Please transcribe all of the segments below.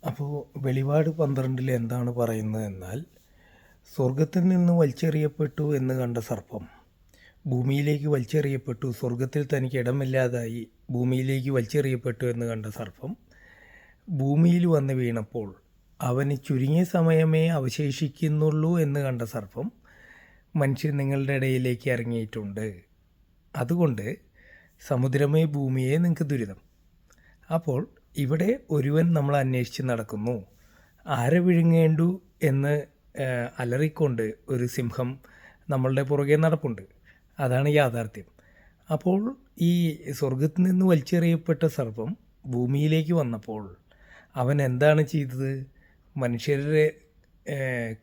അപ്പോൾ വെളിപാട് 12 എന്താണ് പറയുന്നത് എന്നാൽ, സ്വർഗത്തിൽ നിന്ന് വലിച്ചെറിയപ്പെട്ടു എന്ന് കണ്ട സർപ്പം ഭൂമിയിലേക്ക് വലിച്ചെറിയപ്പെട്ടു, സ്വർഗത്തിൽ തനിക്ക് ഇടമില്ലാതായി ഭൂമിയിലേക്ക് വലിച്ചെറിയപ്പെട്ടു എന്ന് കണ്ട സർപ്പം ഭൂമിയിൽ വന്ന് വീണപ്പോൾ അവന് ചുരുങ്ങിയ സമയമേ അവശേഷിക്കുന്നുള്ളൂ എന്ന് കണ്ട സർപ്പം മനുഷ്യൻ നിങ്ങളുടെ ഇടയിലേക്ക് ഇറങ്ങിയിട്ടുണ്ട്. അതുകൊണ്ട് സമുദ്രമേ ഭൂമിയെ നിങ്ങൾക്ക് ദുരിതം. അപ്പോൾ ഇവിടെ ഒരുവൻ നമ്മൾ അന്വേഷിച്ച് നടക്കുന്നു. ആരെ വിഴുങ്ങേണ്ടു എന്ന് അലറിക്കൊണ്ട് ഒരു സിംഹം നമ്മളുടെ പുറകെ നടപ്പുണ്ട്. അതാണ് യാഥാർത്ഥ്യം. അപ്പോൾ ഈ സ്വർഗത്തിൽ നിന്ന് വലിച്ചെറിയപ്പെട്ട സർപ്പം ഭൂമിയിലേക്ക് വന്നപ്പോൾ അവൻ എന്താണ് ചെയ്തത്? മനുഷ്യരുടെ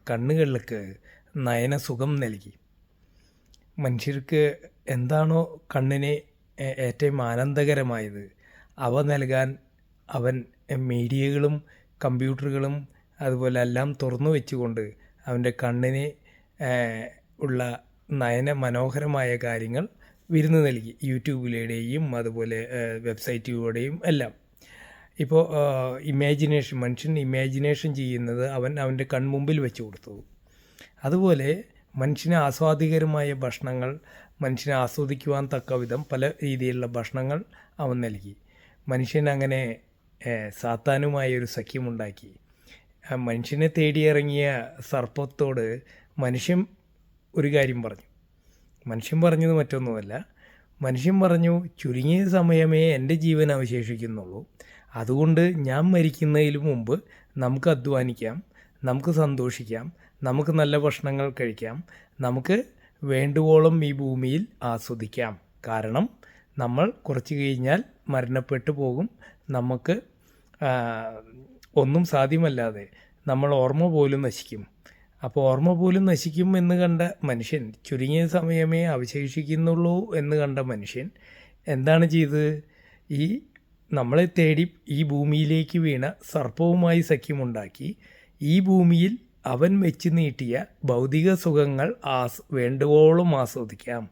കണ്ണുകളിലേക്ക് നയന സുഖം നൽകി. മനുഷ്യർക്ക് എന്താണോ കണ്ണിനെ ഏറ്റവും ആനന്ദകരമായത് അവ നൽകാൻ അവൻ മീഡിയകളും കമ്പ്യൂട്ടറുകളും അതുപോലെ എല്ലാം തുറന്നു വെച്ചുകൊണ്ട് അവൻ്റെ കണ്ണിനെ ഉള്ള നയന മനോഹരമായ കാര്യങ്ങൾ വിരുന്ന് നൽകി. യൂട്യൂബിലൂടെയും അതുപോലെ വെബ്സൈറ്റുകളുടെയും എല്ലാം. ഇപ്പോൾ മനുഷ്യൻ ഇമാജിനേഷൻ ചെയ്യുന്നത് അവൻ്റെ കൺമുമ്പിൽ വെച്ച് കൊടുത്തു. അതുപോലെ മനുഷ്യന് ആസ്വാദികരമായ ഭക്ഷണങ്ങൾ, മനുഷ്യനെ ആസ്വദിക്കുവാൻ തക്ക വിധം പല രീതിയിലുള്ള ഭക്ഷണങ്ങൾ അവൻ നൽകി. മനുഷ്യൻ അങ്ങനെ സാത്താനുമായൊരു സഖ്യമുണ്ടാക്കി. മനുഷ്യനെ തേടിയിറങ്ങിയ സർപ്പത്തോട് മനുഷ്യൻ ഒരു കാര്യം പറഞ്ഞു. മനുഷ്യൻ പറഞ്ഞത് മറ്റൊന്നുമല്ല. മനുഷ്യൻ പറഞ്ഞു, ചുരുങ്ങിയ സമയമേ എൻ്റെ ജീവൻ അവശേഷിക്കുന്നുള്ളൂ. അതുകൊണ്ട് ഞാൻ മരിക്കുന്നതിന് മുമ്പ് നമുക്ക് അധ്വാനിക്കാം, നമുക്ക് സന്തോഷിക്കാം, നമുക്ക് നല്ല ഭക്ഷണങ്ങൾ കഴിക്കാം, നമുക്ക് വേണ്ടുവോളം ഈ ഭൂമിയിൽ ആസ്വദിക്കാം. കാരണം നമ്മൾ കുറച്ച് കഴിഞ്ഞാൽ മരണപ്പെട്ടു പോകും. നമുക്ക് ഒന്നും സാധ്യമല്ലാതെ നമ്മൾ ഓർമ്മ പോലും നശിക്കും. അപ്പോൾ ഓർമ്മ പോലും നശിക്കും എന്ന് കണ്ട മനുഷ്യൻ, ചുരുങ്ങിയ സമയമേ അവശേഷിക്കുന്നുള്ളൂ എന്ന് കണ്ട മനുഷ്യൻ എന്താണ് ചെയ്തത്? നമ്മളെ തേടി ഈ ഭൂമിയിലേക്ക് വീണ സർപ്പവുമായി സഖ്യമുണ്ടാക്കി ഈ ഭൂമിയിൽ അവൻ വെച്ച് നീട്ടിയ ഭൗതിക സുഖങ്ങൾ വേണ്ടുവോളം ആസ്വദിക്കാം.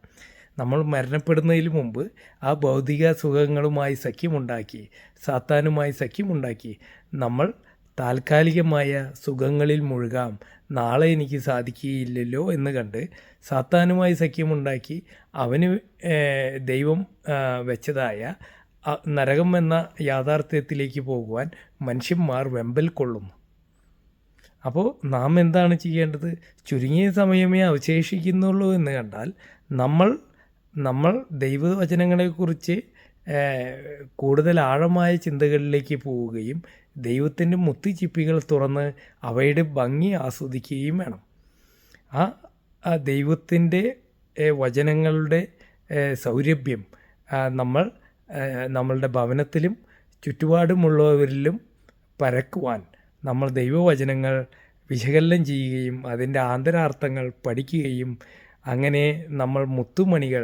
നമ്മൾ മരണപ്പെടുന്നതിന് മുമ്പ് ആ ഭൗതിക സുഖങ്ങളുമായി സഖ്യമുണ്ടാക്കി, സാത്താനുമായി സഖ്യമുണ്ടാക്കി നമ്മൾ താൽക്കാലികമായ സുഖങ്ങളിൽ മുഴുകാം, നാളെ എനിക്ക് സാധിക്കുകയില്ലല്ലോ എന്ന് കണ്ട് സാത്താനുമായി സഖ്യമുണ്ടാക്കി അവന് ദൈവം വെച്ചതായ നരകം എന്ന യാഥാർത്ഥ്യത്തിലേക്ക് പോകുവാൻ മനുഷ്യന്മാർ വെമ്പൽ കൊള്ളുന്നു. അപ്പോൾ നാം എന്താണ് ചെയ്യേണ്ടത്? ചുരുങ്ങിയ സമയമേ അവശേഷിക്കുന്നുള്ളൂ എന്ന് കണ്ടാൽ നമ്മൾ ദൈവവചനങ്ങളെക്കുറിച്ച് കൂടുതൽ ആഴമായ ചിന്തകളിലേക്ക് പോവുകയും ദൈവത്തിൻ്റെ മുത്തുച്ചിപ്പികൾ തുറന്ന് അവയുടെ ഭംഗി ആസ്വദിക്കുകയും വേണം. ആ ദൈവത്തിൻ്റെ വചനങ്ങളുടെ സൗരഭ്യം നമ്മളുടെ ഭവനത്തിലും ചുറ്റുപാടുമുള്ളവരിലും പരക്കുവാൻ നമ്മൾ ദൈവവചനങ്ങൾ വിശകലനം ചെയ്യുകയും അതിൻ്റെ ആന്തരാർത്ഥങ്ങൾ പഠിക്കുകയും അങ്ങനെ നമ്മൾ മുത്തുമണികൾ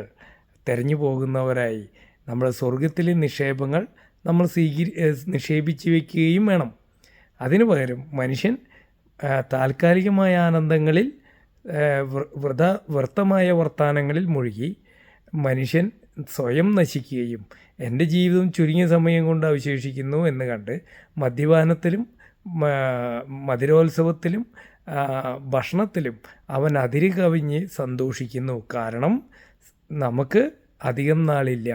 തെരഞ്ഞു പോകുന്നവരായി നമ്മുടെ സ്വർഗത്തിലെ നിക്ഷേപങ്ങൾ നമ്മൾ നിക്ഷേപിച്ച് വയ്ക്കുകയും വേണം. അതിനു പകരം മനുഷ്യൻ താൽക്കാലികമായ ആനന്ദങ്ങളിൽ വ്യർത്ഥമായ വർത്തമാനങ്ങളിൽ മുഴുകി മനുഷ്യൻ സ്വയം നശിക്കുകയും എൻ്റെ ജീവിതം ചുരുങ്ങിയ സമയം കൊണ്ട് അവശേഷിക്കുന്നു എന്ന് കണ്ട് മദ്യപാനത്തിലും മധുരോത്സവത്തിലും ഭക്ഷണത്തിലും അവൻ അതിര് കവിഞ്ഞ് സന്തോഷിക്കുന്നു. കാരണം നമുക്ക് അധികം നാളില്ല.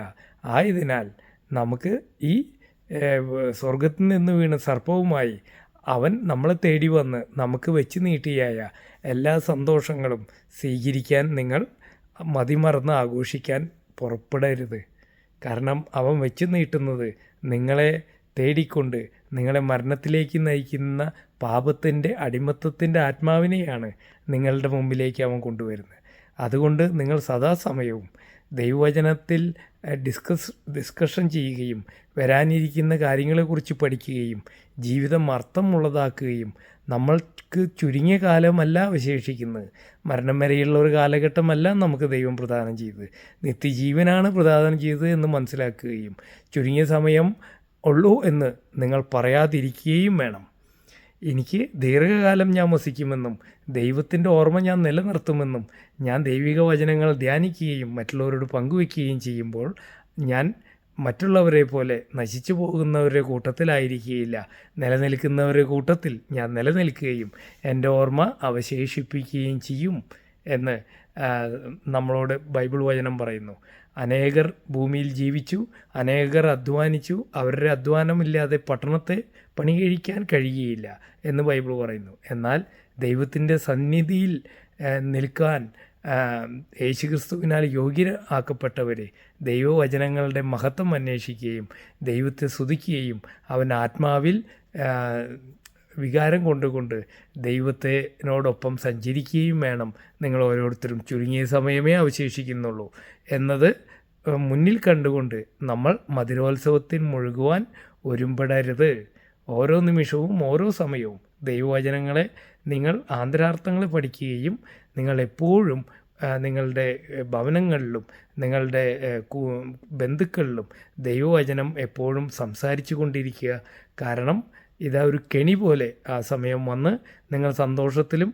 ആയതിനാൽ നമുക്ക് ഈ സ്വർഗത്തിൽ നിന്ന് വീണ സർപ്പവുമായി അവൻ നമ്മളെ തേടി വന്ന് നമുക്ക് വെച്ച് നീട്ടിയായ എല്ലാ സന്തോഷങ്ങളും സ്വീകരിക്കാൻ നിങ്ങൾ മതിമറന്ന് ആഘോഷിക്കാൻ പുറപ്പെടരുത്. കാരണം അവൻ വെച്ച് നീട്ടുന്നത് നിങ്ങളെ തേടിക്കൊണ്ട് നിങ്ങളെ മരണത്തിലേക്ക് നയിക്കുന്ന പാപത്തിൻ്റെ അടിമത്തത്തിൻ്റെ ആത്മാവിനെയാണ് നിങ്ങളുടെ മുമ്പിലേക്ക് അവൻ കൊണ്ടുവരുന്നത്. അതുകൊണ്ട് നിങ്ങൾ സദാസമയവും ദൈവവചനത്തിൽ ഡിസ്കഷൻ ചെയ്യുകയും വരാനിരിക്കുന്ന കാര്യങ്ങളെക്കുറിച്ച് പഠിക്കുകയും ജീവിതം അർത്ഥമുള്ളതാക്കുകയും നമ്മൾക്ക് ചുരുങ്ങിയ കാലമല്ല അവശേഷിക്കുന്നത്, മരണം വരെയുള്ള ഒരു കാലഘട്ടമല്ല നമുക്ക് ദൈവം പ്രദാനം ചെയ്തത്, നിത്യജീവനാണ് പ്രദാനം ചെയ്തത് എന്ന് മനസ്സിലാക്കുകയും ചുരുങ്ങിയ സമയം ഉള്ളൂ എന്ന് നിങ്ങൾ പറയാതിരിക്കുകയും വേണം. എനിക്ക് ദീർഘകാലം ഞാൻ വസിക്കുമെന്നും ദൈവത്തിൻ്റെ ഓർമ്മ ഞാൻ നിലനിർത്തുമെന്നും ഞാൻ ദൈവിക വചനങ്ങൾ ധ്യാനിക്കുകയും മറ്റുള്ളവരോട് പങ്കുവയ്ക്കുകയും ചെയ്യുമ്പോൾ ഞാൻ മറ്റുള്ളവരെ പോലെ നശിച്ചു പോകുന്നവരുടെ കൂട്ടത്തിലായിരിക്കുകയില്ല, നിലനിൽക്കുന്നവരുടെ കൂട്ടത്തിൽ ഞാൻ നിലനിൽക്കുകയും എൻ്റെ ഓർമ്മ അവശേഷിപ്പിക്കുകയും ചെയ്യും എന്ന് നമ്മളോട് ബൈബിൾ വചനം പറയുന്നു. അനേകർ ഭൂമിയിൽ ജീവിച്ചു, അനേകർ അധ്വാനിച്ചു, അവരുടെ അധ്വാനമില്ലാതെ പട്ടണത്തെ പണി കഴിക്കാൻ കഴിയുകയില്ല എന്ന് ബൈബിൾ പറയുന്നു. എന്നാൽ ദൈവത്തിൻ്റെ സന്നിധിയിൽ നിൽക്കാൻ യേശുക്രിസ്തുവിനാൽ യോഗ്യരാക്കപ്പെട്ടവരെ ദൈവവചനങ്ങളുടെ മഹത്വം അന്വേഷിക്കുകയും ദൈവത്തെ സ്തുതിക്കുകയും അവൻ ആത്മാവിൽ വികാരം കൊണ്ടുകൊണ്ട് ദൈവത്തിനോടൊപ്പം സഞ്ചരിക്കുകയും വേണം. നിങ്ങൾ ഓരോരുത്തരും ചുരുങ്ങിയ സമയമേ അവശേഷിക്കുന്നുള്ളൂ എന്നത് മുന്നിൽ കണ്ടുകൊണ്ട് നമ്മൾ മധുരോത്സവത്തിൽ മുഴുകുവാൻ ഒരുമ്പെടരുത്. ഓരോ നിമിഷവും ഓരോ സമയവും ദൈവവചനങ്ങളെ നിങ്ങൾ ആന്തരാർത്ഥങ്ങൾ പഠിക്കുകയും നിങ്ങൾ എപ്പോഴും നിങ്ങളുടെ ഭവനങ്ങളിലും നിങ്ങളുടെ ബന്ധുക്കളിലും ദൈവവചനം എപ്പോഴും സംസാരിച്ചു കൊണ്ടിരിക്കുക. കാരണം ഇതാ ഒരു കെണി പോലെ ആ സമയം വന്ന് നിങ്ങൾ സന്തോഷത്തിലും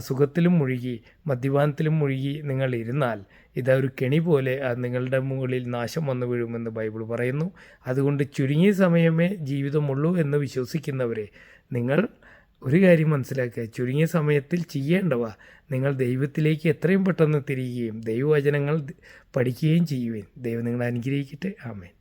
സുഖത്തിലും മുഴുകി മദ്യപാനത്തിലും മുഴുകി നിങ്ങൾ ഇരുന്നാൽ ഇതാ ഒരു കെണി പോലെ നിങ്ങളുടെ മുകളിൽ നാശം വന്നു വീഴുമെന്ന് ബൈബിൾ പറയുന്നു. അതുകൊണ്ട് ചുരുങ്ങിയ സമയമേ ജീവിതമുള്ളൂ എന്ന് വിശ്വസിക്കുന്നവരെ നിങ്ങൾ ഒരു കാര്യം മനസ്സിലാക്കുക, ചുരുങ്ങിയ സമയത്തിൽ ചെയ്യേണ്ടവ നിങ്ങൾ ദൈവത്തിലേക്ക് എത്രയും പെട്ടെന്ന് തിരികുകയും ദൈവവചനങ്ങൾ പഠിക്കുകയും ചെയ്യുവേൻ. ദൈവം നിങ്ങളെ അനുഗ്രഹിക്കട്ടെ. ആമേൻ.